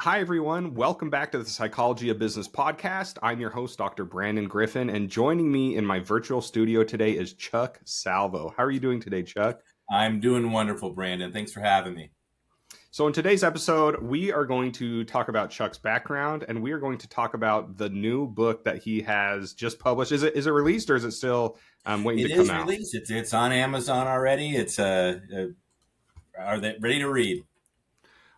Hi, everyone. Welcome back to the Psychology of Business podcast. I'm your host, Dr. Brandon Griffin, and joining me in my virtual studio today is Chuck Salvo. How are you doing today, Chuck? I'm doing wonderful, Brandon. Thanks for having me. So in today's episode, we are going to talk about Chuck's background, and we are going to talk about the new book that he has just published. Is it released, or is it still waiting It to come is out? released. It's on Amazon already. Are they ready to read?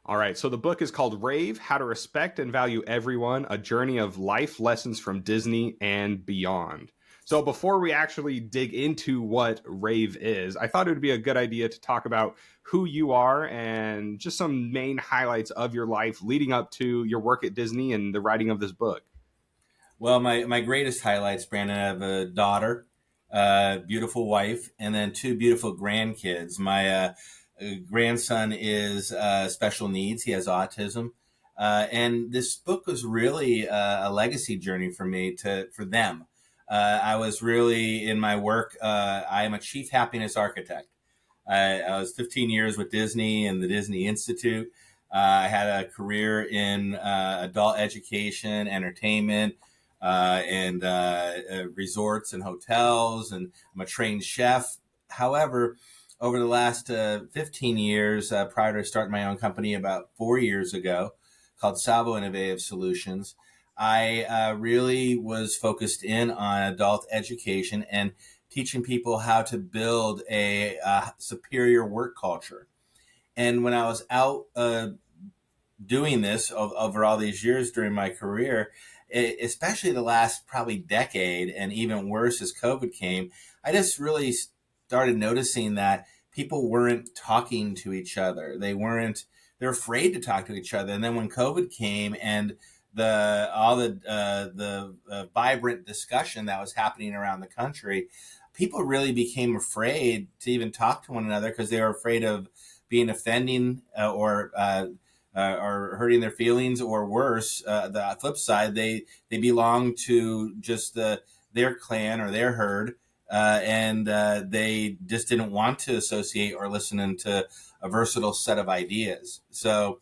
All right, so the book is called Rave, How to Respect and Value Everyone, A Journey of Life Lessons from Disney and Beyond. So before we actually dig into what Rave is, I thought it would be a good idea to talk about who you are and just some main highlights of your life leading up to your work at Disney and the writing of this book. Well, my greatest highlights, Brandon. I have a daughter, beautiful wife, and then two beautiful grandkids. My grandson is special needs. He has autism. And this book was really a legacy journey for me for them. I was really in my work. I am a chief happiness architect. I was 15 years with Disney and the Disney Institute. I had a career in adult education, entertainment, and resorts and hotels, and I'm a trained chef. However, over the last 15 years, prior to starting my own company about 4 years ago, called Salvo Innovative Solutions, I really was focused in on adult education and teaching people how to build a superior work culture. And when I was out doing this over all these years during my career, especially the last probably decade, and even worse as COVID came, I just really started noticing that people weren't talking to each other. They're afraid to talk to each other. And then when COVID came and the vibrant discussion that was happening around the country, people really became afraid to even talk to one another because they were afraid of being offending or hurting their feelings, or worse, the flip side, they belong to just their clan or their herd, and they just didn't want to associate or listen into a versatile set of ideas. So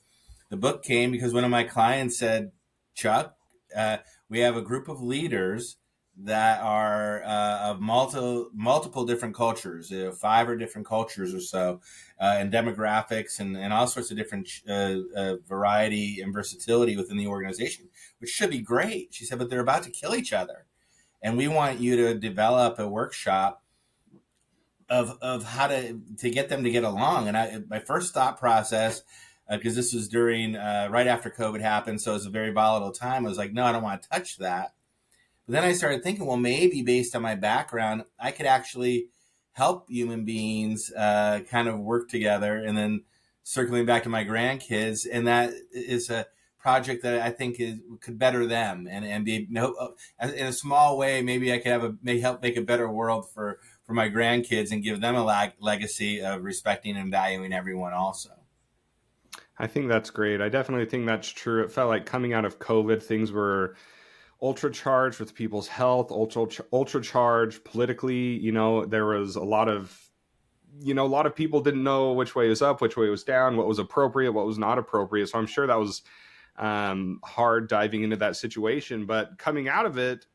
the book came because one of my clients said, Chuck, we have a group of leaders that are of multiple different cultures, 5 or different cultures or so, and demographics and all sorts of different variety and versatility within the organization, which should be great. She said, but they're about to kill each other. And we want you to develop a workshop of how to get them to get along. And my first thought process, because this was during right after COVID happened, so it was a very volatile time. I was like, no, I don't want to touch that. But then I started thinking, well, maybe based on my background, I could actually help human beings kind of work together. And then circling back to my grandkids, and that is a project that I think could better them and be in a small way. Maybe I could may help make a better world for my grandkids and give them a legacy of respecting and valuing everyone also. I think that's great. I definitely think that's true. It felt like coming out of COVID, things were ultra charged with people's health, ultra charged politically. There was a lot of people didn't know which way was up, which way was down, what was appropriate, what was not appropriate. So I'm sure that was hard diving into that situation. But coming out of it,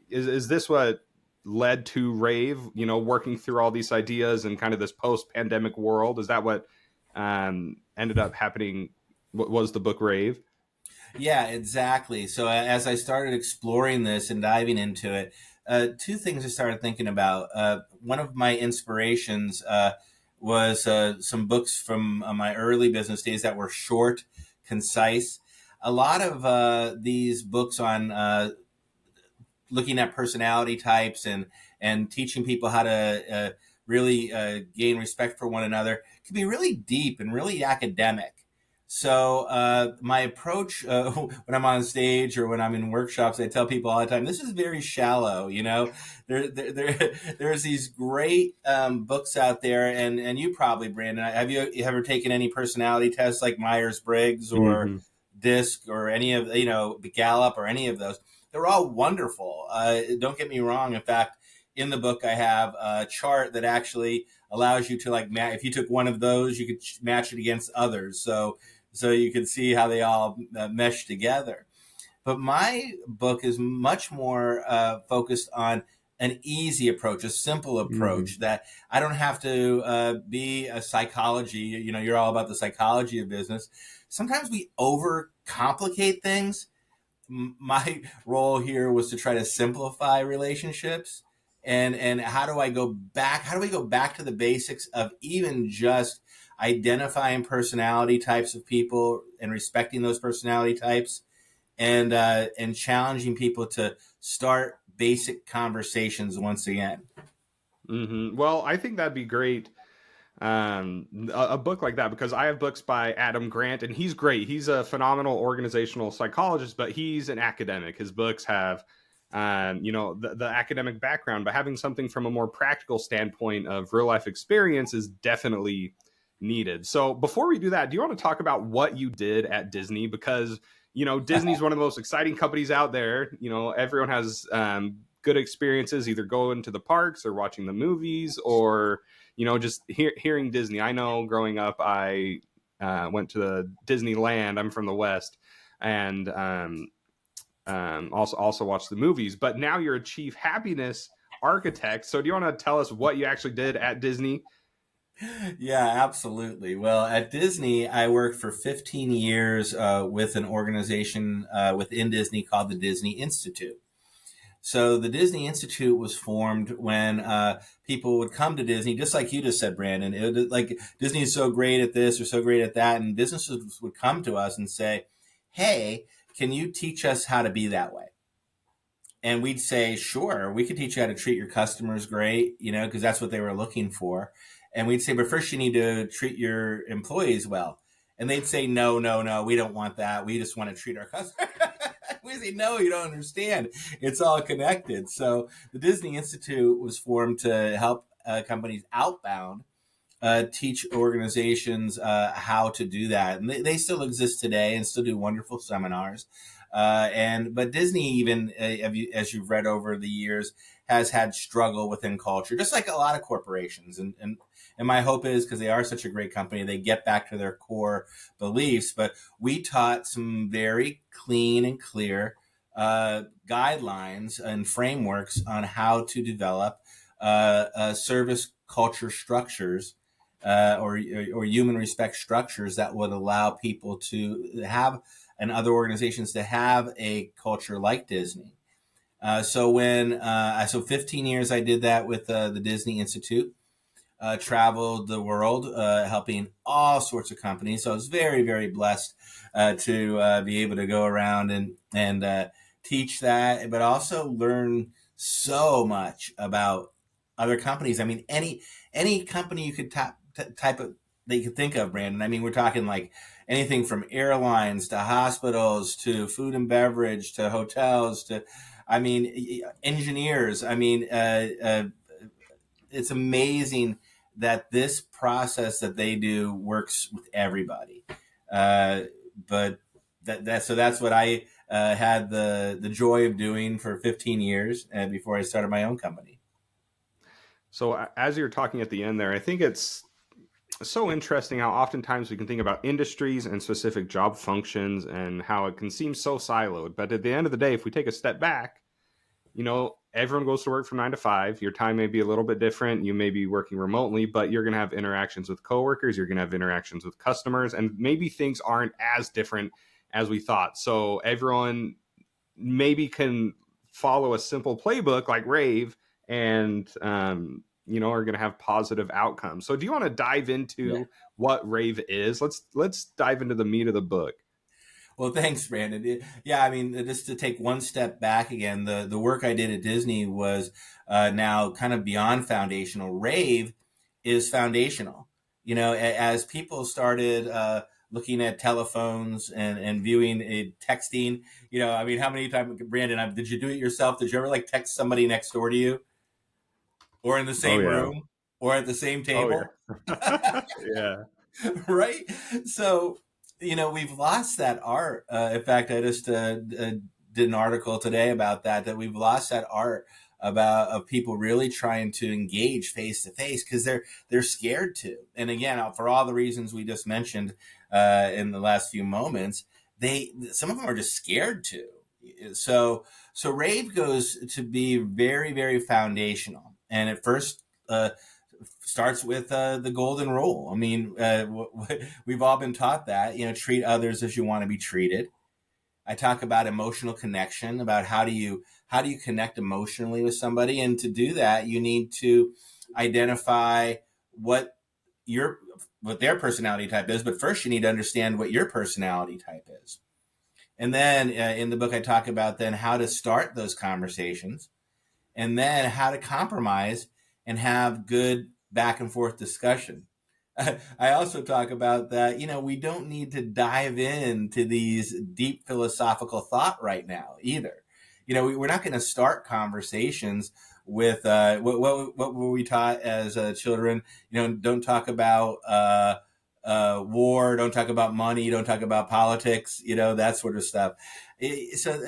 is this what led to Rave? Working through all these ideas and kind of this post-pandemic world. Is that what ended up happening? What was the book Rave? Yeah, exactly. So as I started exploring this and diving into it, two things I started thinking about. One of my inspirations was some books from my early business days that were short, concise. A lot of these books on looking at personality types and teaching people how to really gain respect for one another can be really deep and really academic. So my approach when I'm on stage or when I'm in workshops, I tell people all the time, this is very shallow. There's these great books out there, and you probably, Brandon, have you ever taken any personality tests like Myers-Briggs or Mm-hmm. DISC or any of Gallup or any of those? They're all wonderful. Don't get me wrong. In fact, in the book, I have a chart that actually allows you to if you took one of those, you could match it against others. So so you can see how they all mesh together. But my book is much more focused on an easy approach, a simple Hmm. approach that I don't have to be a psychology. You know, you're all about the psychology of business. Sometimes we overcomplicate things. My role here was to try to simplify relationships. And how do I go back? How do we go back to the basics of even just identifying personality types of people and respecting those personality types, and challenging people to start basic conversations once again. Well, I think that'd be great. A book like that, because I have books by Adam Grant and he's great. He's a phenomenal organizational psychologist, but he's an academic. His books have the academic background, but having something from a more practical standpoint of real life experience is definitely needed. So before we do that, do you want to talk about what you did at Disney? Because Disney's one of the most exciting companies out there. Everyone has good experiences either going to the parks or watching the movies, or just hearing Disney. I know growing up, I went to the Disneyland. I'm from the West, and also watched the movies. But now you're a chief happiness architect. So do you want to tell us what you actually did at Disney? Yeah, absolutely. Well, at Disney, I worked for 15 years with an organization within Disney called the Disney Institute. So the Disney Institute was formed when people would come to Disney, just like you just said, Brandon. It would, like, Disney is so great at this or so great at that, and businesses would come to us and say, "Hey, can you teach us how to be that way?" And we'd say, "Sure, we could teach you how to treat your customers great, because that's what they were looking for." And we'd say, "But first, you need to treat your employees well." And they'd say, "No, no, no, we don't want that. We just want to treat our customers." We say, "No, you don't understand. It's all connected." So the Disney Institute was formed to help companies outbound teach organizations how to do that, and they still exist today and still do wonderful seminars. But Disney, even as you've read over the years, has had struggle within culture, just like a lot of corporations. And my hope is, because they are such a great company, they get back to their core beliefs. But we taught some very clean and clear guidelines and frameworks on how to develop service culture structures, or human respect structures that would allow people to have, and other organizations to have, a culture like Disney. So 15 years I did that with the Disney Institute. Traveled the world, helping all sorts of companies. So I was very, very blessed to be able to go around and teach that, but also learn so much about other companies. I mean, any company you could type of that you could think of, Brandon. I mean, we're talking like anything from airlines to hospitals to food and beverage to hotels to, I mean, engineers. I mean, it's amazing that this process that they do works with everybody. Uh, but that's what I had the joy of doing for 15 years before I started my own company. So as you're talking at the end there, I think it's so interesting how oftentimes we can think about industries and specific job functions and how it can seem so siloed. But at the end of the day, if we take a step back, everyone goes to work from 9 to 5. Your time may be a little bit different. You may be working remotely, but you're going to have interactions with coworkers. You're going to have interactions with customers, and maybe things aren't as different as we thought. So everyone maybe can follow a simple playbook like Rave, and are going to have positive outcomes. So do you want to dive Yeah. into what Rave is? Let's dive into the meat of the book. Well, thanks, Brandon. Yeah, I mean, just to take one step back again, the work I did at Disney was now kind of beyond foundational. Rave is foundational. As people started looking at telephones and viewing texting, I mean, how many times, Brandon, did you do it yourself? Did you ever like text somebody next door to you, or in the Oh same yeah. room, or at the same Oh table? yeah. Yeah. Right? So, we've lost that art. In fact, I just did an article today about that we've lost that art of people really trying to engage face to face because they're scared to. And again, for all the reasons we just mentioned, in the last few moments, some of them are just scared to. So rave goes to be very, very foundational, and it first starts with the golden rule. I mean, we've all been taught that, treat others as you want to be treated. I talk about emotional connection, about how do you connect emotionally with somebody, and to do that, you need to identify what your what their personality type is. But first, you need to understand what your personality type is, and then in the book, I talk about then how to start those conversations, and then how to compromise and have good back and forth discussion. I also talk about that, we don't need to dive into these deep philosophical thought right now either. We're not going to start conversations with what were we taught as children? Don't talk about war, don't talk about money, don't talk about politics, that sort of stuff. So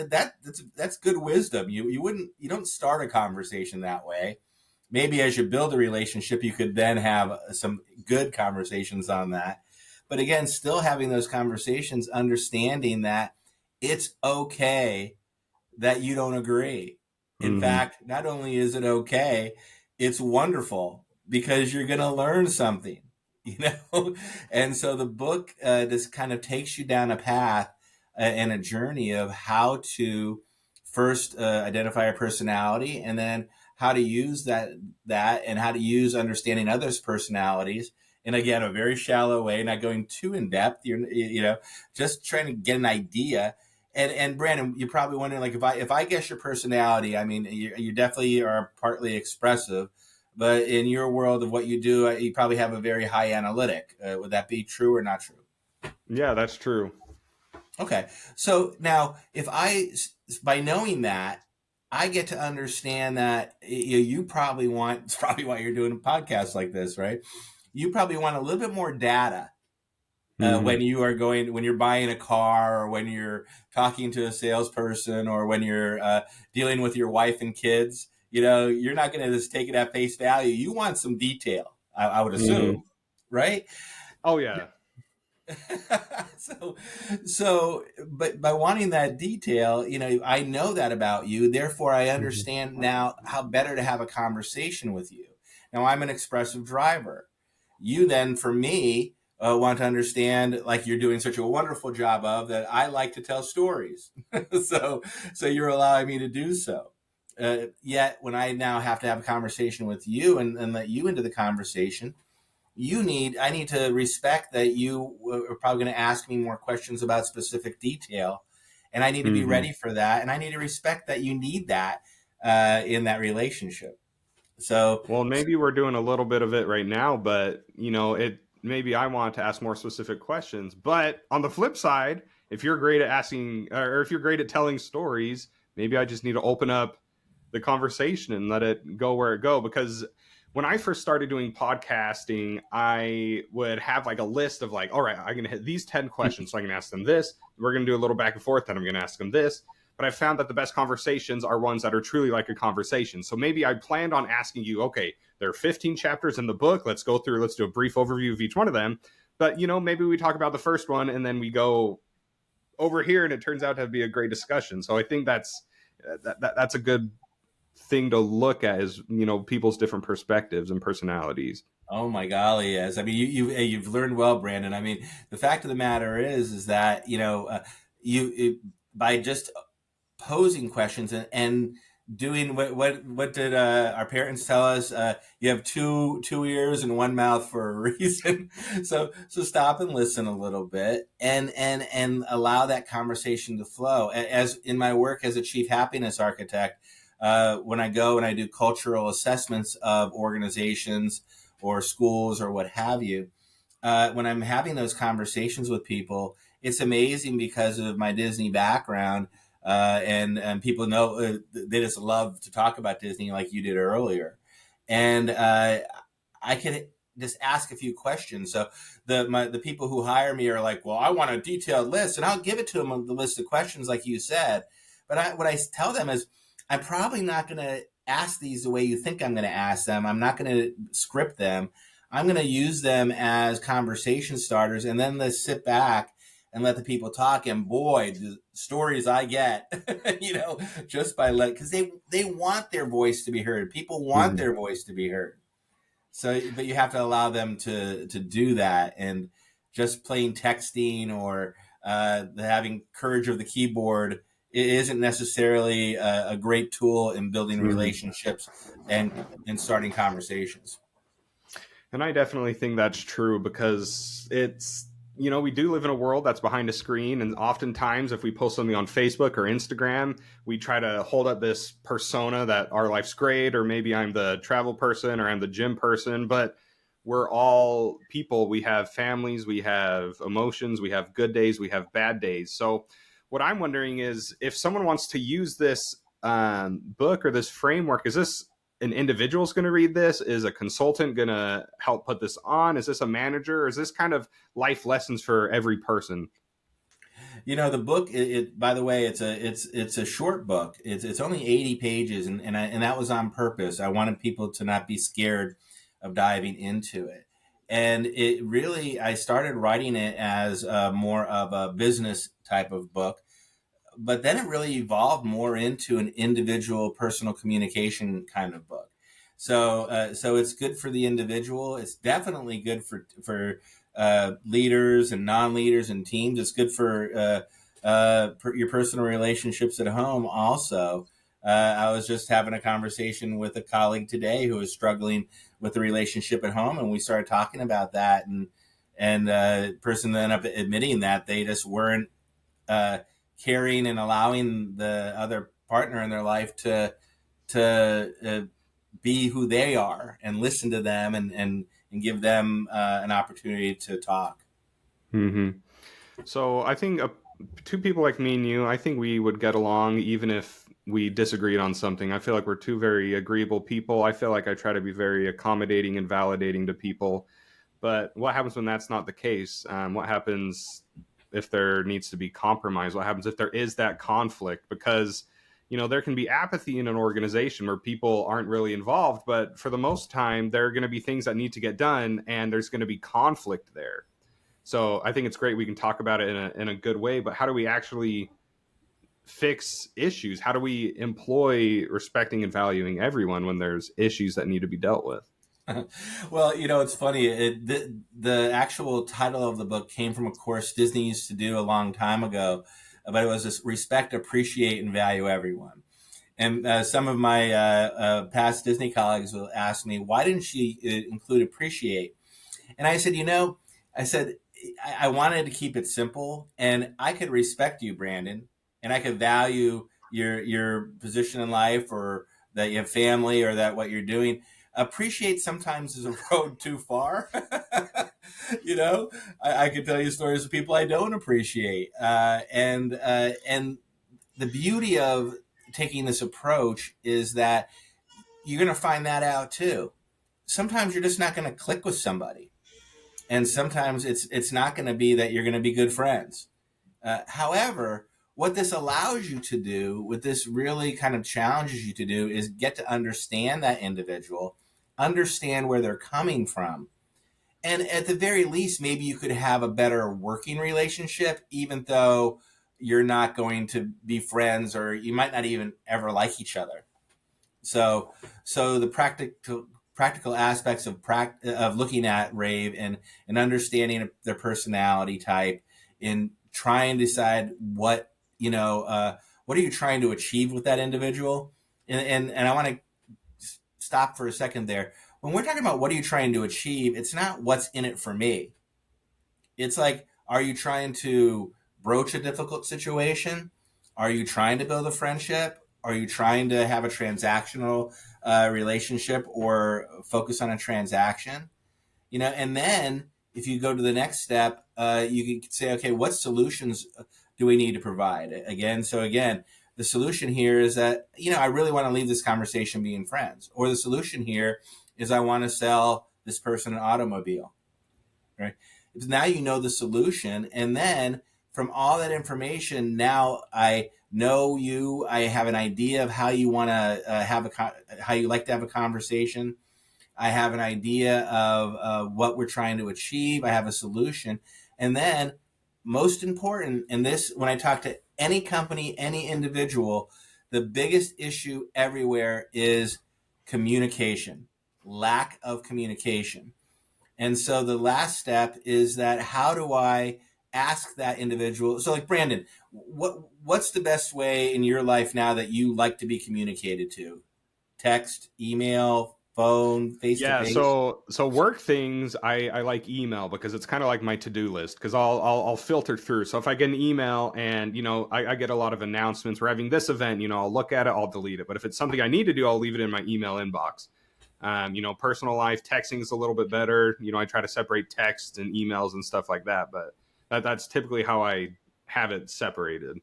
that's good wisdom. You don't start a conversation that way. Maybe as you build a relationship, you could then have some good conversations on that. But again, still having those conversations, understanding that it's okay that you don't agree. In Mm-hmm. fact, not only is it okay, it's wonderful because you're going to learn something, you know? And so the book just kind of takes you down a path and a journey of how to first identify a personality, and then how to use that and how to use understanding others' personalities in, again, a very shallow way, not going too in depth. Just trying to get an idea. And Brandon, you're probably wondering, like, if I guess your personality, I mean, you definitely are partly expressive, but in your world of what you do, you probably have a very high analytic. Would that be true or not true? Yeah, that's true. Okay. So now, by knowing that, I get to understand that you probably want, it's probably why you're doing a podcast like this, right? You probably want a little bit more data Mm-hmm. when you're buying a car, or when you're talking to a salesperson, or when you're dealing with your wife and kids. You're not going to just take it at face value. You want some detail, I would Mm-hmm. assume, right? Oh yeah. so but by wanting that detail, I know that about you, therefore I Mm-hmm. understand now how better to have a conversation with you. Now, I'm an expressive driver. You then, for me, want to understand, like you're doing such a wonderful job of, that I like to tell stories. so so you're allowing me to do so. Yet when I now have to have a conversation with you, and let you into the conversation, I need to respect that you are probably going to ask me more questions about specific detail, and I need to be Mm-hmm. ready for that, and I need to respect that you need that in that relationship. So Well, maybe we're doing a little bit of it right now, but it maybe I want to ask more specific questions. But on the flip side, if you're great at asking, or if you're great at telling stories, maybe I just need to open up the conversation and let it go where it go. Because when I first started doing podcasting, I would have like a list of like, all right, I'm gonna hit these 10 questions, so I can ask them this. We're gonna do a little back and forth, then I'm gonna ask them this. But I found that the best conversations are ones that are truly like a conversation. So maybe I planned on asking you, okay, there are 15 chapters in the book. Let's go through, let's do a brief overview of each one of them. But, maybe we talk about the first one and then we go over here and it turns out to be a great discussion. So I think that's a good thing to look at, is, people's different perspectives and personalities. oh my golly, yes. I mean, you've learned well, Brandon. I mean, the fact of the matter is that by just posing questions, and doing what did our parents tell us? You have two ears and one mouth for a reason. So stop and listen a little bit, and allow that conversation to flow. As in my work as a chief happiness architect, when I go and I do cultural assessments of organizations or schools or what have you, when I'm having those conversations with people, it's amazing because of my Disney background, and people know, they just love to talk about Disney like you did earlier, and I can just ask a few questions. So the people who hire me are like, well, I want a detailed list, and I'll give it to them on the list of questions like you said. But what I tell them is, I'm probably not going to ask these the way you think I'm going to ask them. I'm not going to script them. I'm going to use them as conversation starters, and then let's sit back and let the people talk. And boy, the stories I get, just by because they want their voice to be heard. People want Mhm. their voice to be heard. So, but you have to allow them to do that, and just plain texting or having courage of the keyboard it isn't necessarily a great tool in building Mhm. relationships and starting conversations. And I definitely think that's true because we do live in a world that's behind a screen. And oftentimes, if we post something on Facebook or Instagram, we try to hold up this persona that our life's great, or maybe I'm the travel person or I'm the gym person. But we're all people. We have families, we have emotions, we have good days, we have bad days. So, what I'm wondering is if someone wants to use this book or this framework, is this an individual's going to read this? Is a consultant going to help put this on? Is this a manager? Or is this kind of life lessons for every person? The book. By the way, it's a short book. It's only 80 pages, and that was on purpose. I wanted people to not be scared of diving into it. And it really, I started writing it as more of a business type of book, but then it really evolved more into an individual personal communication kind of book. So it's good for the individual. It's definitely good for leaders and non-leaders and teams. It's good for your personal relationships at home. Also, I was just having a conversation with a colleague today who was struggling with a relationship at home, and we started talking about that. And person ended up admitting that they just weren't uh, caring and allowing the other partner in their life to be who they are and listen to them and give them an opportunity to talk. Hmm. So I think two people like me and you, I think we would get along even if we disagreed on something. I feel like we're two very agreeable people. I feel like I try to be very accommodating and validating to people. But what happens when that's not the case? What happens if there needs to be compromise? What happens if there is that conflict? Because there can be apathy in an organization where people aren't really involved, but for the most time, there are going to be things that need to get done, and there's going to be conflict there. So I think it's great we can talk about it in a good way. But how do we actually fix issues? How do we employ respecting and valuing everyone when there's issues that need to be dealt with? Well, it's funny. The actual title of the book came from a course Disney used to do a long time ago, but it was this respect, appreciate, and value everyone. And some of my past Disney colleagues will ask me, why didn't she include appreciate? And I said, I said, I wanted to keep it simple, and I could respect you, Brandon, and I could value your position in life, or that you have family, or that what you're doing. Appreciate sometimes is a road too far. you know, I could tell you stories of people I don't appreciate, and the beauty of taking this approach is that you're going to find that out too. Sometimes you're just not going to click with somebody, and sometimes it's not going to be that you're going to be good friends. However, what this allows you to do, what this really kind of challenges you to do, is get to understand that individual, understand where they're coming from, and at the very least, maybe you could have a better working relationship, even though you're not going to be friends, or you might not even ever like each other. So, so the practical aspects of looking at rave and understanding their personality type, in trying to decide what are you trying to achieve with that individual, and I want to stop for a second there. When we're talking about what are you trying to achieve, it's not what's in it for me. It's like, are you trying to broach a difficult situation? Are you trying to build a friendship? Are you trying to have a transactional relationship, or focus on a transaction? And then if you go to the next step, you can say, okay, what solutions do we need to provide? Again, the solution here is that, I really want to leave this conversation being friends. Or the solution here is I want to sell this person an automobile, right? Now you know the solution, and then from all that information, now I know you. I have an idea of how you want to how you like to have a conversation, I have an idea of what we're trying to achieve. I have a solution. And then, most important, and this, when I talk to any company, any individual, the biggest issue everywhere is communication, lack of communication. And so the last step is that how do I ask that individual? So, like Brandon, what's the best way in your life now that you like to be communicated to? Text, email, phone, face to Yeah, face? so work things I like email because it's kind of like my to-do list because I'll filter through. So if I get an email and I get a lot of announcements, we're having this event, I'll look at it, I'll delete it. But if it's something I need to do, I'll leave it in my email inbox. Personal life texting is a little bit better. I try to separate text and emails and stuff like that, but that's typically how I have it separated.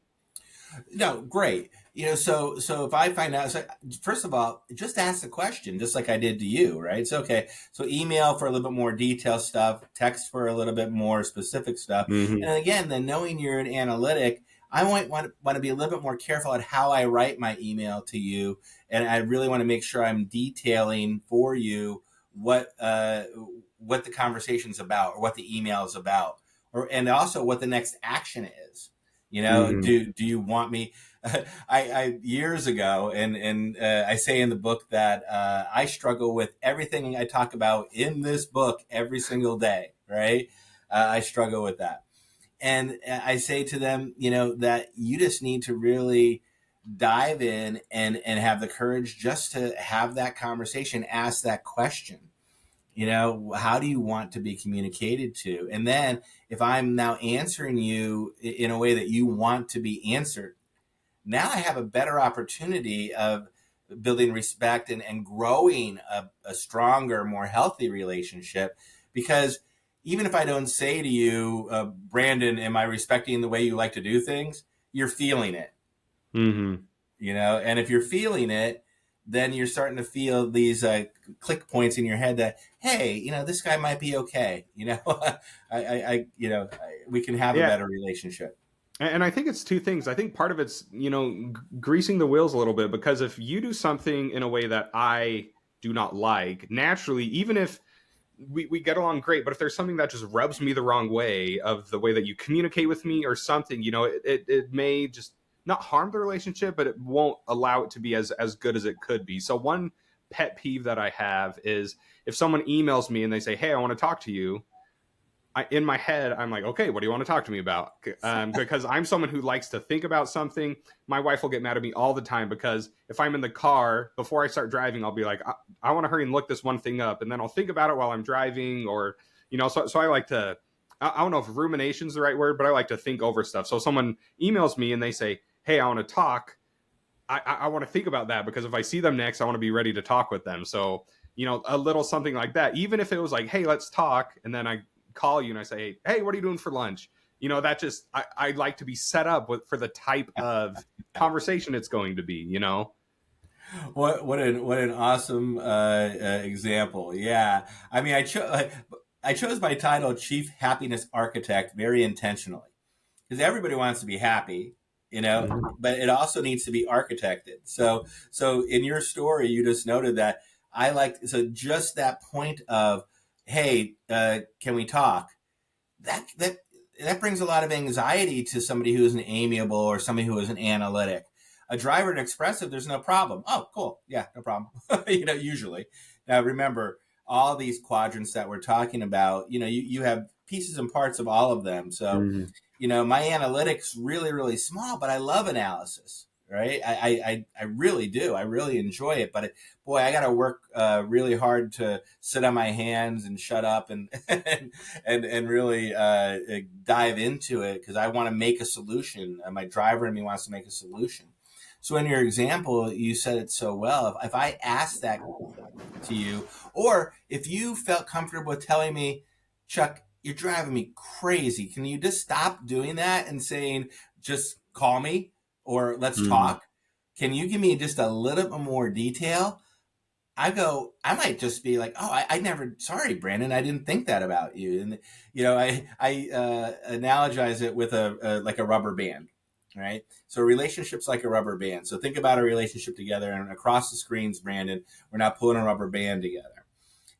No, great. So if I find out, so first of all, just ask the question, just like I did to you, right? So okay, so email for a little bit more detailed stuff, text for a little bit more specific stuff, Hmm. and again, then knowing you're an analytic, I might want to be a little bit more careful at how I write my email to you, and I really want to make sure I'm detailing for you what the conversation's about or what the email is about, and also what the next action is. Hmm. Do you want me? I years ago, and I say in the book that I struggle with everything I talk about in this book every single day. Right? I struggle with that, and I say to them, that you just need to really dive in and have the courage just to have that conversation, ask that question. How do you want to be communicated to? And then if I'm now answering you in a way that you want to be answered, now I have a better opportunity of building respect and growing a stronger, more healthy relationship. Because even if I don't say to you, Brandon, am I respecting the way you like to do things? You're feeling it, Hmm. and if you're feeling it, then you're starting to feel these click points in your head that, hey, this guy might be okay. We can have a Yeah, better relationship. and I think it's two things. I think part of it's, greasing the wheels a little bit because if you do something in a way that I do not like, naturally, even if we get along great, but if there's something that just rubs me the wrong way of the way that you communicate with me or something, it may just not harm the relationship, but it won't allow it to be as good as it could be. So one pet peeve that I have is if someone emails me and they say, "Hey, I want to talk to you," in my head, I'm like, okay, what do you want to talk to me about? Because I'm someone who likes to think about something. My wife will get mad at me all the time because if I'm in the car before I start driving, I'll be like, I want to hurry and look this one thing up, and then I'll think about it while I'm driving, or So I like to. I don't know if rumination is the right word, but I like to think over stuff. So if someone emails me and they say, "Hey, I want to talk," I want to think about that because if I see them next, I want to be ready to talk with them. So, a little something like that, even if it was like, "Hey, let's talk," and then I call you and I say, "Hey, what are you doing for lunch?" That just, I like to be set up for the type of conversation it's going to be. What an awesome example. Yeah, I mean, I chose my title Chief Happiness Architect very intentionally because everybody wants to be happy, Mhm. but it also needs to be architected. So in your story, you just noted that just that point of, hey, can we talk? That brings a lot of anxiety to somebody who is an amiable or somebody who is an analytic. A driver and expressive, there's no problem. Oh, cool. Yeah, no problem. Usually. Now remember, all these quadrants that we're talking about, you have pieces and parts of all of them. So, Mhm. my analytics really, really small, but I love analysis. Right, I really do. I really enjoy it, but boy, I got to work really hard to sit on my hands and shut up and and really dive into it because I want to make a solution. My driver in me wants to make a solution. So in your example, you said it so well. If I asked that to you, or if you felt comfortable with telling me, Chuck, you're driving me crazy. Can you just stop doing that and saying, just call me or let's Mhm. talk? Can you give me just a little bit more detail? I might just be like, oh, I never, sorry, Brandon, I didn't think that about you. And, I analogize it with like a rubber band, right? So a relationship's like a rubber band. So think about a relationship together and across the screens, Brandon, we're not pulling a rubber band together.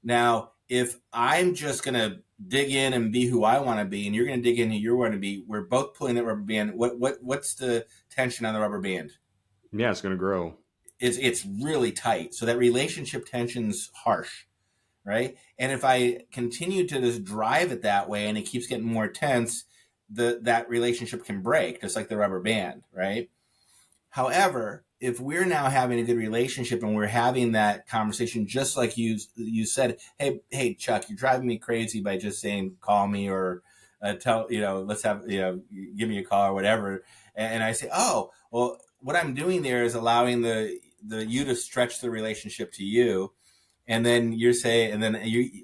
Now, if I'm just going to dig in and be who I want to be, and you're going to dig in who you want to be, we're both pulling that rubber band. What's the tension on the rubber band? Yeah, it's going to grow. It's really tight. So that relationship tension's harsh, right? And if I continue to just drive it that way and it keeps getting more tense, that relationship can break, just like the rubber band, right? However, if we're now having a good relationship and we're having that conversation, just like you said, hey Chuck, you're driving me crazy by just saying call me or tell let's have give me a call or whatever, and I say, oh well, what I'm doing there is allowing the you to stretch the relationship to you, and then you're saying, and then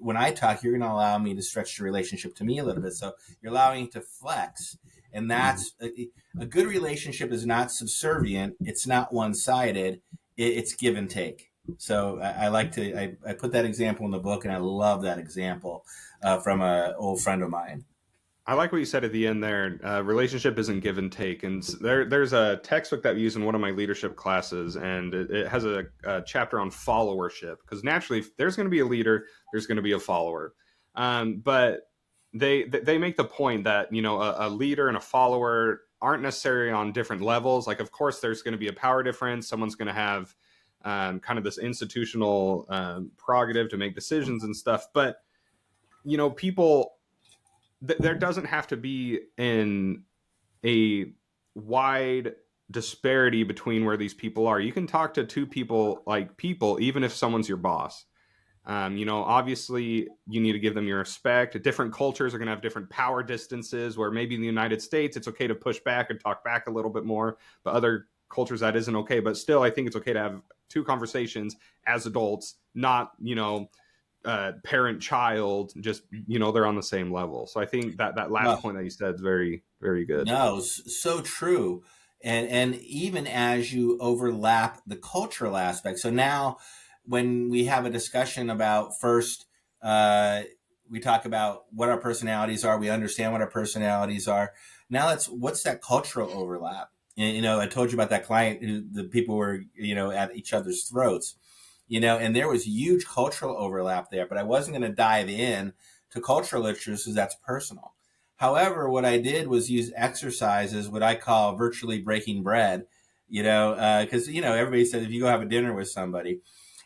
when I talk, you're going to allow me to stretch the relationship to me a little bit. So you're allowing it to flex, and Mhm. that's a good relationship is not subservient. It's not one sided. It's give and take. So I like to I put that example in the book, and I love that example from an old friend of mine. I like what you said at the end there. Relationship isn't give and take, and there's a textbook that we use in one of my leadership classes, and it has a chapter on followership because naturally, if there's going to be a leader, there's going to be a follower. But they make the point that a leader and a follower aren't necessarily on different levels. Like, of course, there's going to be a power difference. Someone's going to have kind of this institutional prerogative to make decisions and stuff, but people there doesn't have to be a wide disparity between where these people are. You can talk to two people like people, even if someone's your boss. Obviously, you need to give them your respect. Different cultures are going to have different power distances. Where maybe in the United States, it's okay to push back and talk back a little bit more, but other cultures that isn't okay. But still, I think it's okay to have two conversations as adults, not parent child, just they're on the same level. So I think that last No, point that you said is very, very good. no, so true. And even as you overlap the cultural aspect, so now when we have a discussion about first, uh, we talk about what our personalities are. We understand what our personalities are. Now let's what's that cultural overlap? And, I told you about that client who the people were at each other's throats, and there was huge cultural overlap there. But I wasn't going to dive in to cultural issues because that's personal. However, what I did was use exercises, what I call virtually breaking bread, because, everybody says if you go have a dinner with somebody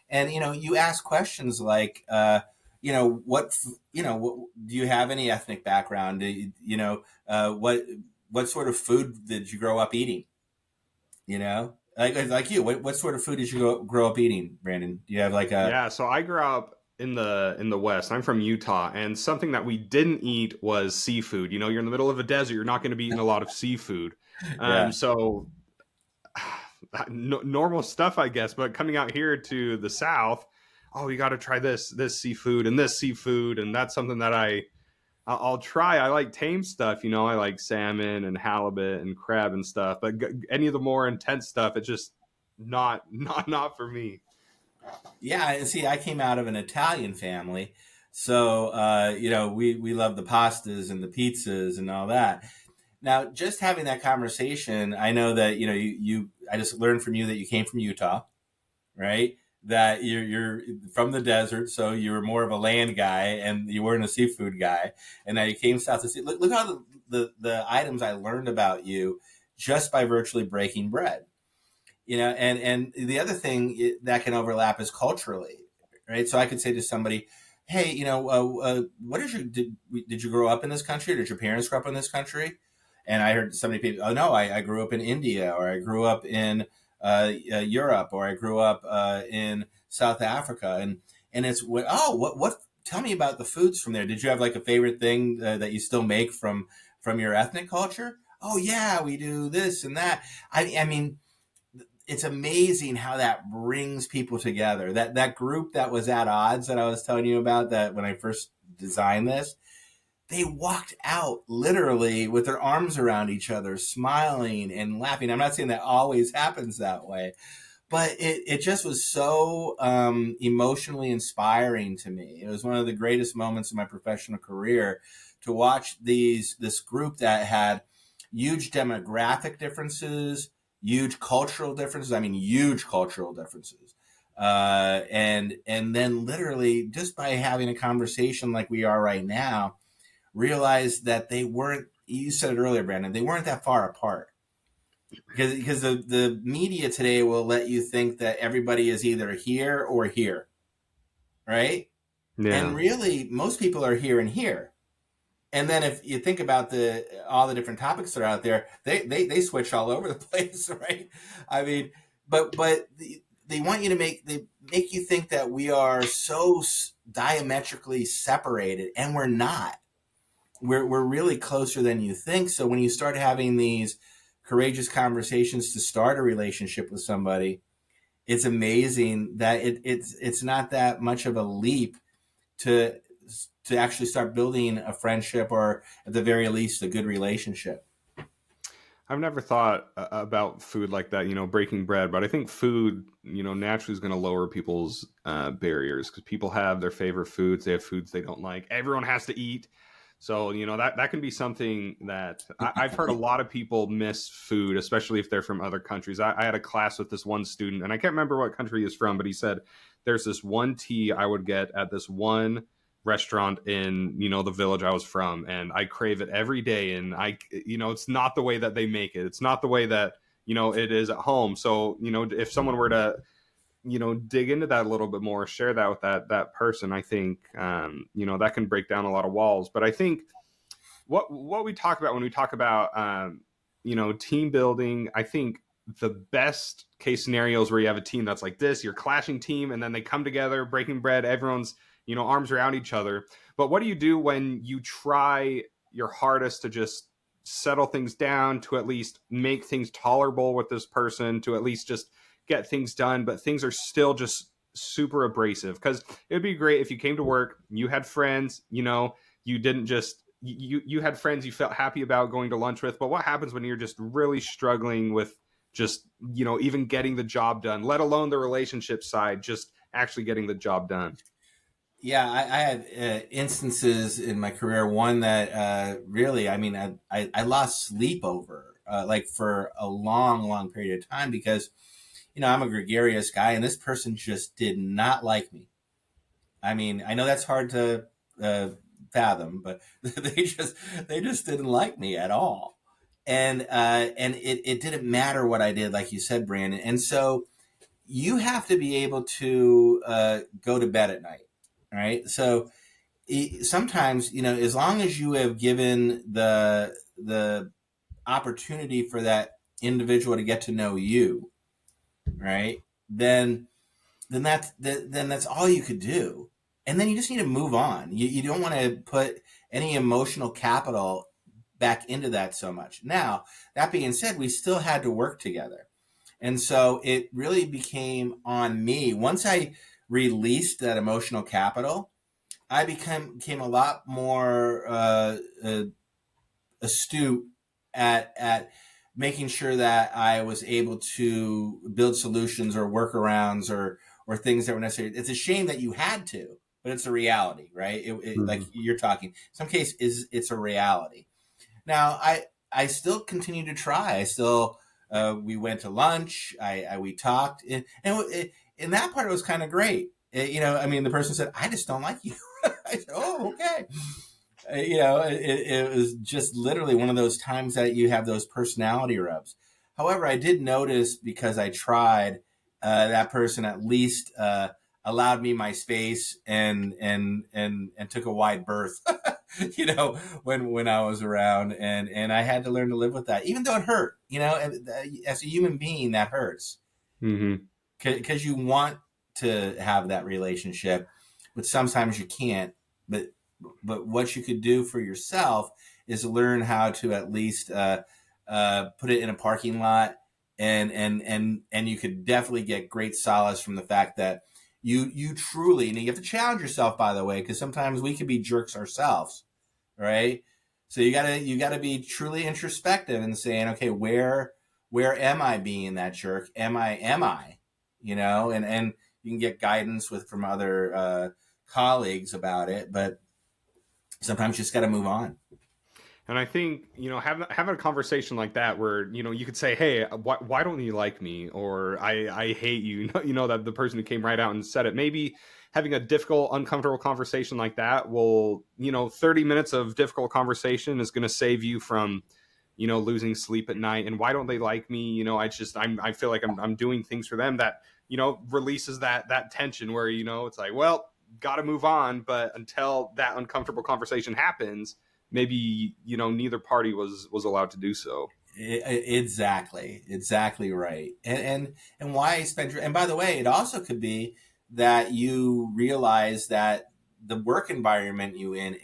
and, you ask questions like, what, do you have any ethnic background? What sort of food did you grow up eating? Like you, what sort of food did you grow up eating, Brandon? Do you have like a, Yeah, so I grew up in the West. I'm from Utah, and something that we didn't eat was seafood. You're in the middle of a desert, you're not going to be eating a lot of seafood. yeah. So normal stuff, I guess. But coming out here to the South, oh, you got to try this seafood and this seafood, and that's something that I'll try. I like tame stuff, I like salmon and halibut and crab and stuff. But any of the more intense stuff, it's just not for me. Yeah, and see, I came out of an Italian family, so we love the pastas and the pizzas and all that. Now, just having that conversation, I know that you I just learned from you that you came from Utah, right? That you're from the desert, so you were more of a land guy, and you weren't a seafood guy, and now you came south to see. Look how the items I learned about you just by virtually breaking bread, and the other thing that can overlap is culturally, right? So I could say to somebody, hey, what is your did you grow up in this country, or did your parents grow up in this country? And I heard so many people, oh no, I grew up in India, or I grew up in Europe, or I grew up in South Africa, and it's what tell me about the foods from there. Did you have like a favorite thing that you still make from your ethnic culture? Oh yeah, we do this and that. I mean, it's amazing how that brings people together. That group that was at odds that I was telling you about, that when I first designed this, they walked out literally with their arms around each other, smiling and laughing. I'm not saying that always happens that way, but it just was so emotionally inspiring to me. It was one of the greatest moments of my professional career to watch this group that had huge demographic differences, huge cultural differences. I mean, huge cultural differences. And then literally just by having a conversation like we are right now, realized that they weren't. You said it earlier, Brandon. They weren't that far apart because the media today will let you think that everybody is either here or here, right? And Yeah. really, most people are here and here. And then if you think about the all the different topics that are out there, they switch all over the place, right? I mean, they want you to make you think that we are so diametrically separated, and we're not. We're really closer than you think. So when you start having these courageous conversations to start a relationship with somebody, it's amazing that it's not that much of a leap to actually start building a friendship, or at the very least a good relationship. I've never thought about food like that, breaking bread, but I think food, naturally is going to lower people's barriers because people have their favorite foods. They have foods they don't like. Everyone has to eat. So, that can be something that I've heard a lot of people miss food, especially if they're from other countries. I had a class with this one student, and I can't remember what country he's from, but he said, there's this one tea I would get at this one restaurant in the village I was from, and I crave it every day, and it's not the way that they make it, it's not the way that it is at home. So if someone were to dig into that a little bit more, share that with that person, I think that can break down a lot of walls. But I think what we talk about when we talk about team building, I think the best case scenarios where you have a team that's like this, your clashing team, and then they come together, breaking bread, everyone's arms around each other. But what do you do when you try your hardest to just settle things down, to at least make things tolerable with this person, to at least just get things done, but things are still just super abrasive? Because it would be great if you came to work, you had friends, you didn't just you had friends you felt happy about going to lunch with. But what happens when you're just really struggling with just even getting the job done, let alone the relationship side, just actually getting the job done? Yeah, I had instances in my career. One that really, I mean, I lost sleep over like for a long, long period of time because I'm a gregarious guy, and this person just did not like me. I mean, I know that's hard to uh, fathom, but they just didn't like me at all, and it didn't matter what I did, like you said, Brandon. And so you have to be able to go to bed at night, right? So sometimes, as long as you have given the opportunity for that individual to get to know you, right? Then then that's all you could do, and then you just need to move on. You don't want to put any emotional capital back into that so much. Now, that being said, we still had to work together, and so it really became on me once I released that emotional capital. I became a lot more astute at making sure that I was able to build solutions or workarounds or things that were necessary. It's a shame that you had to, but it's a reality, right? Like Mm-hmm. you're talking. In some case, it's a reality. Now, I still continue to try. I still we went to lunch. We talked, and in that part it was kind of great. I mean, the person said, "I just don't like you." I said, "Oh, okay." It was just literally one of those times that you have those personality rubs. However, I did notice, because I tried, that person at least allowed me my space and took a wide berth. When I was around, and I had to learn to live with that, even though it hurt. And as a human being, that hurts Mm-hmm. because you want to have that relationship, but sometimes you can't. But what you could do for yourself is learn how to at least put it in a parking lot, and you could definitely get great solace from the fact that you truly, and you have to challenge yourself, by the way, because sometimes we could be jerks ourselves, right? So you gotta be truly introspective and saying, okay, where am I being that jerk? Am I, and you can get guidance from other colleagues about it, but sometimes you just got to move on. And I think, having a conversation like that where, you could say, hey, why don't you like me? Or I hate you. That the person who came right out and said it. Maybe having a difficult, uncomfortable conversation like that will, 30 minutes of difficult conversation is going to save you from, losing sleep at night. And why don't they like me? I feel like I'm doing things for them that, releases that tension where, it's like, well, got to move on. But until that uncomfortable conversation happens, maybe neither party was allowed to do so. Exactly right. And why spend? And by the way, it also could be that you realize that the work environment you're in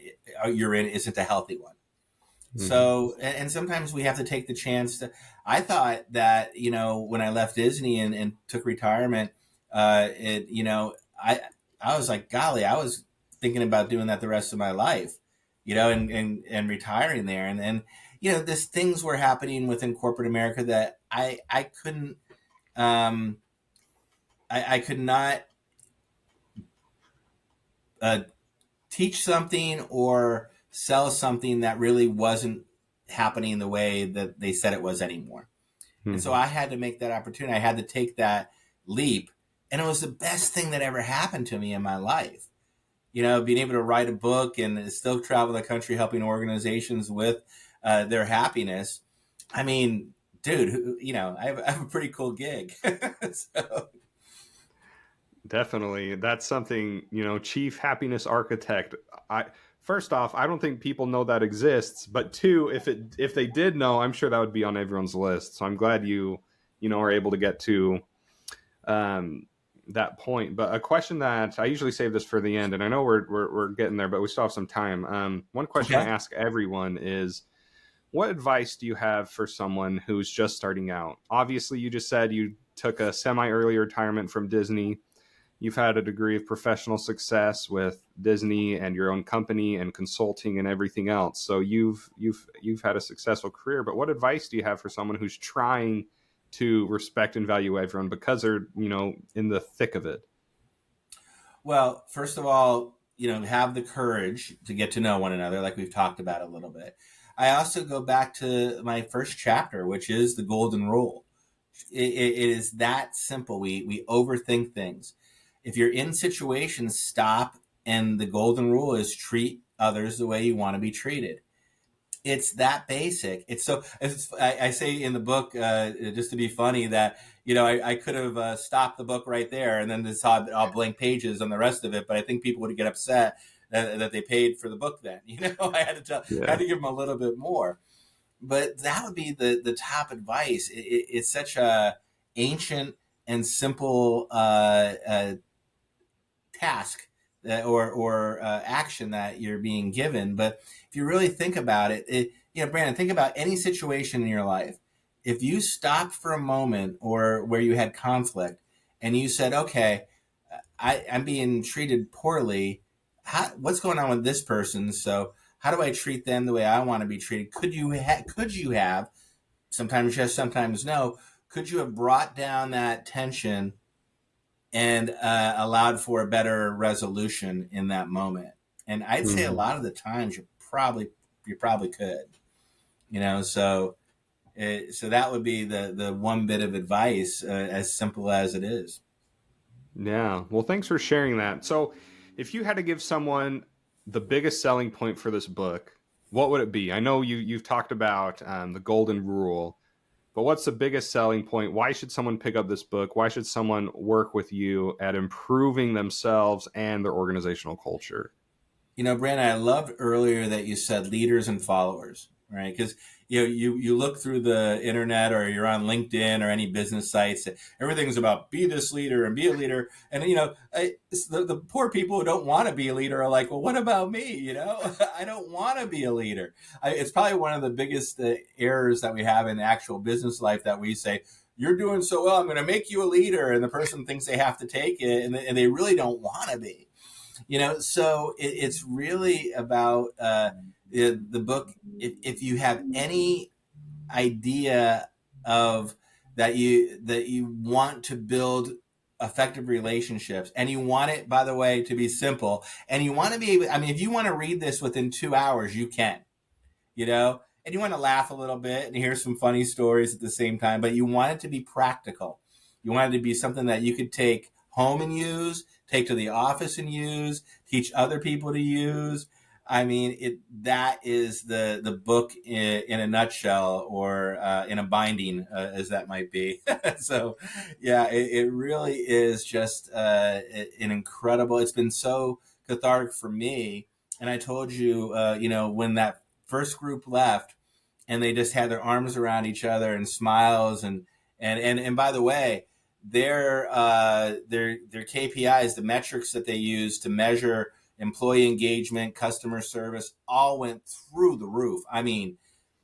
isn't a healthy one. Mm-hmm. So, and sometimes we have to take the chance to. I thought that when I left Disney and took retirement, I was like, golly, I was thinking about doing that the rest of my life, and retiring there, and this things were happening within corporate America that I couldn't, um, I could not uh, teach something or sell something that really wasn't happening the way that they said it was anymore. And so Mm-hmm. I had to make that opportunity. I had to take that leap. And it was the best thing that ever happened to me in my life. Being able to write a book and still travel the country helping organizations with their happiness. I mean, dude, I have a pretty cool gig. So, Definitely, that's something, chief happiness architect. I First off, I don't think people know that exists, but two, if they did know, I'm sure that would be on everyone's list. So I'm glad are able to get to um, that point. But a question that I usually save this for the end, and I know we're getting there, but we still have some time. One question I okay. ask everyone is, what advice do you have for someone who's just starting out? Obviously, you just said you took a semi early retirement from Disney. You've had a degree of professional success with Disney and your own company and consulting and everything else. So you've had a successful career. But what advice do you have for someone who's trying to respect and value everyone because they're in the thick of it? Well, first of all, have the courage to get to know one another, like we've talked about a little bit. I also go back to my first chapter, which is the golden rule. It is that simple. We overthink things. If you're in situations, stop. And the golden rule is treat others the way you want to be treated. It's that basic. I say in the book, just to be funny, that I could have stopped the book right there and then just saw all blank pages on the rest of it. But I think people would get upset that they paid for the book. Then I had Yeah. to give them a little bit more. But that would be the top advice. It's such a ancient and simple task or action that you're being given. But if you really think about Brandon, think about any situation in your life. If you stopped for a moment or where you had conflict and you said, okay, I'm being treated poorly. What's going on with this person? So how do I treat them the way I want to be treated? Could you have, sometimes yes, sometimes no, could you have brought down that tension and allowed for a better resolution in that moment? And I'd say a Mm-hmm. lot of the times you probably could, so so that would be the one bit of advice, as simple as it is. Yeah. Well, thanks for sharing that. So, if you had to give someone the biggest selling point for this book, what would it be? I know you've talked about the golden rule, but what's the biggest selling point? Why should someone pick up this book? Why should someone work with you at improving themselves and their organizational culture? Brandon, I loved earlier that you said leaders and followers, right? Because you look through the internet or you're on LinkedIn or any business sites, everything's about be this leader and be a leader. And the poor people who don't want to be a leader are like, well, what about me? I don't want to be a leader. It's probably one of the biggest errors that we have in actual business life, that we say, you're doing so well, I'm going to make you a leader, and the person thinks they have to take it, and they really don't want to be. So it's really about the book. If you have any idea of that you want to build effective relationships, and you want it, by the way, to be simple, and you want to be able, I mean, if you want to read this within 2 hours, you can. you know, and you want to laugh a little bit and hear some funny stories at the same time, but you want it to be practical. You want it to be something that you could take home and use, take to the office and use, teach other people to use. I mean, that is the book in a nutshell, or in a binding, as that might be. So, yeah, it really is just an incredible. It's been so cathartic for me. And I told you, when that first group left, and they just had their arms around each other and smiles, and by the way, their KPIs, the metrics that they use to measure employee engagement, customer service, all went through the roof. I mean,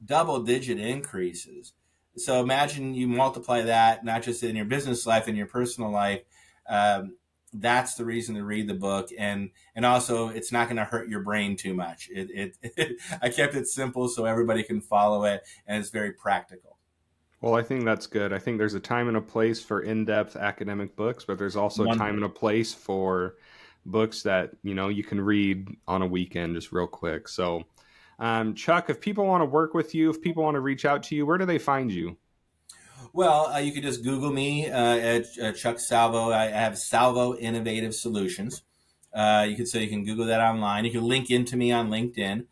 double digit increases. So imagine you multiply that, not just in your business life, in your personal life. Um, that's the reason to read the book, and also it's not going to hurt your brain too much. I kept it simple so everybody can follow it, and it's very practical. Well, I think that's good. I think there's a time and a place for in-depth academic books, but there's also a time One and a place for books that, you can read on a weekend just real quick. So, Chuck, if people want to work with you, if people want to reach out to you, where do they find you? Well, you could just Google me at Chuck Salvo. I have Salvo Innovative Solutions. You can Google that online. You can link into me on LinkedIn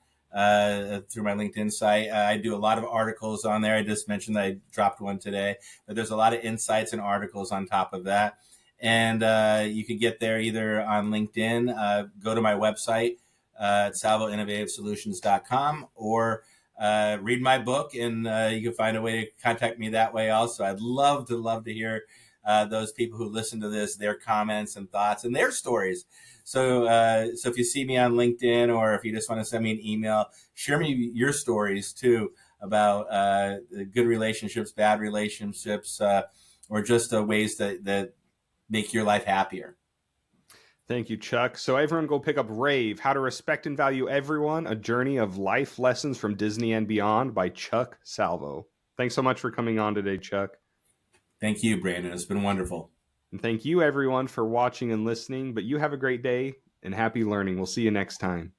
through my LinkedIn site. I do a lot of articles on there. I just mentioned that I dropped one today, but there's a lot of insights and articles on top of that. And you could get there either on LinkedIn, go to my website at salvoinnovativesolutions.com, or read my book, and you can find a way to contact me that way also. I'd love to hear those people who listen to this, their comments and thoughts and their stories. So if you see me on LinkedIn, or if you just want to send me an email, share me your stories too about good relationships, bad relationships, or just ways that make your life happier. Thank you, Chuck. So everyone go pick up Rave, How to Respect and Value Everyone, A Journey of Life Lessons from Disney and Beyond by Chuck Salvo. Thanks so much for coming on today, Chuck. Thank you, Brandon. It's been wonderful. And thank you, everyone, for watching and listening. But you have a great day and happy learning. We'll see you next time.